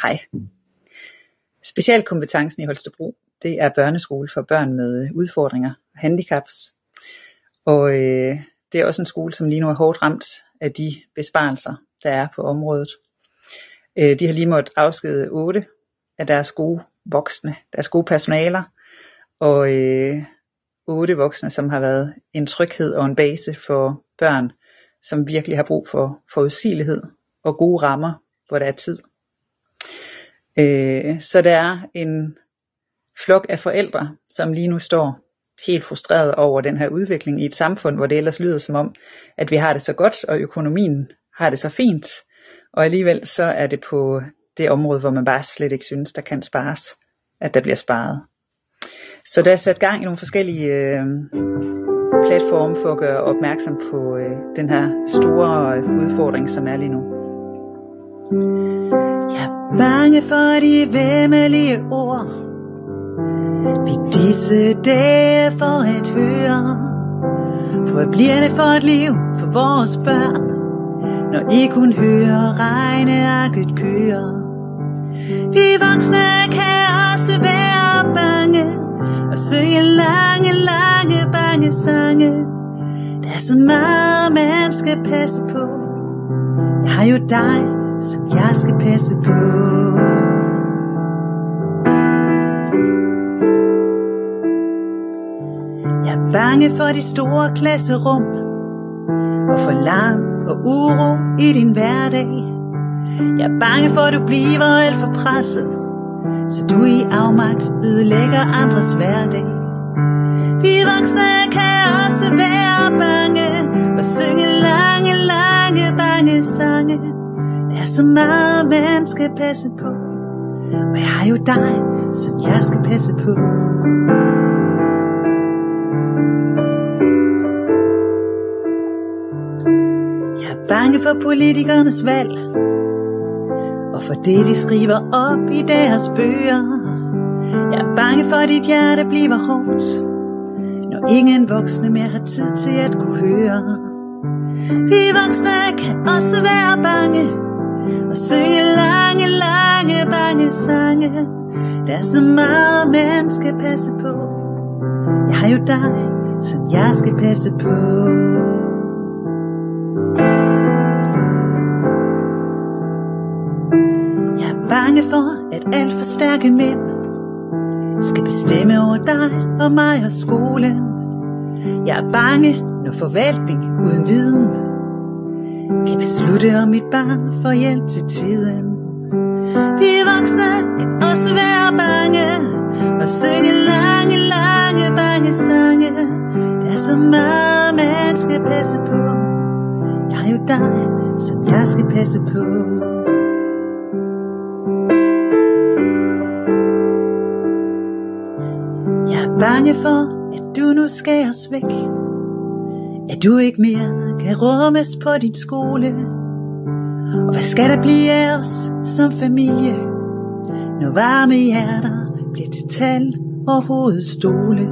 Hej. Specialkompetencen i Holstebro, det er børneskole for børn med udfordringer og handicaps. Og det er også en skole, som lige nu er hårdt ramt af de besparelser, der er på området. De har lige måttet afskedige 8 af deres gode voksne, deres gode personaler, og 8 voksne, som har været en tryghed og en base for børn, som virkelig har brug for forudsigelighed og gode rammer, hvor der er tid. Så der er en flok af forældre, som lige nu står helt frustreret over den her udvikling i et samfund, hvor det ellers lyder som om, at vi har det så godt, og økonomien har det så fint, og alligevel så er det på det område, hvor man bare slet ikke synes, der kan spares, at der bliver sparet. Så der er sat gang i nogle forskellige platforme for at gøre opmærksom på den her store udfordring, som er lige nu. Jeg er bange for de væmmelige ord, vi disse dage for at høre. For hvad bliver det for et liv for vores børn, når I kun hører regnearket køre? Vi voksne kan også være bange og synge lange, lange bange sange. Der er så meget man skal passe på. Jeg har jo dig, som jeg skal passe på. Jeg er bange for de store klasserum, og for larm og uro i din hverdag. Jeg er bange for at du bliver alt for presset, så du i afmagt ødelægger andres hverdag. Vi voksne kan også være bange og synge lange, lange bange sange. Der er så meget man skal passe på, og jeg har jo dig, som jeg skal passe på. Jeg er bange for politikernes valg, og for det de skriver op i deres bøger. Jeg er bange for at dit hjerte bliver hårdt, når ingen voksne mere har tid til at kunne høre. Vi voksne kan også være bange og synge lange, lange bange sange. Der er så meget man skal passe på. Jeg har jo dig, som jeg skal passe på. Jeg er bange for at alt for stærke mænd skal bestemme over dig og mig og skolen. Jeg er bange, når forvaltning uden viden kan beslutte om mit barn får hjælp til tiden. Vi voksne kan også være bange og synge lange, lange bange sange. Der er så meget man skal passe på. Jeg har jo dig, som jeg skal passe på. Jeg er bange for at du nu skæres væk, at du ikke mere kan rummes på din skole. Og hvad skal der blive af os som familie, når varme hjerter bliver til tal og hovedstole?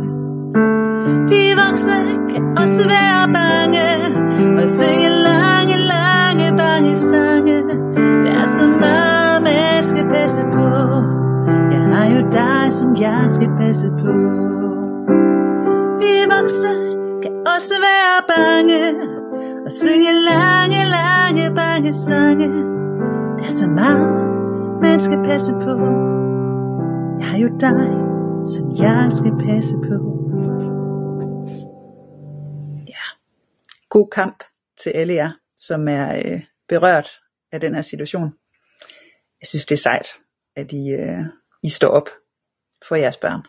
Vi voksne kan også være bange og synge lange, lange bange sange. Der er så meget man skal passe på. Jeg har jo dig, som jeg skal passe på. Vi voksne kan også være bange og synge lange, lange bange sange. Der er så meget man skal passe på. Jeg har jo dig, som jeg skal passe på. Ja, god kamp til alle jer, som er berørt af den her situation. Jeg synes det er sejt, at I står op for jeres børn.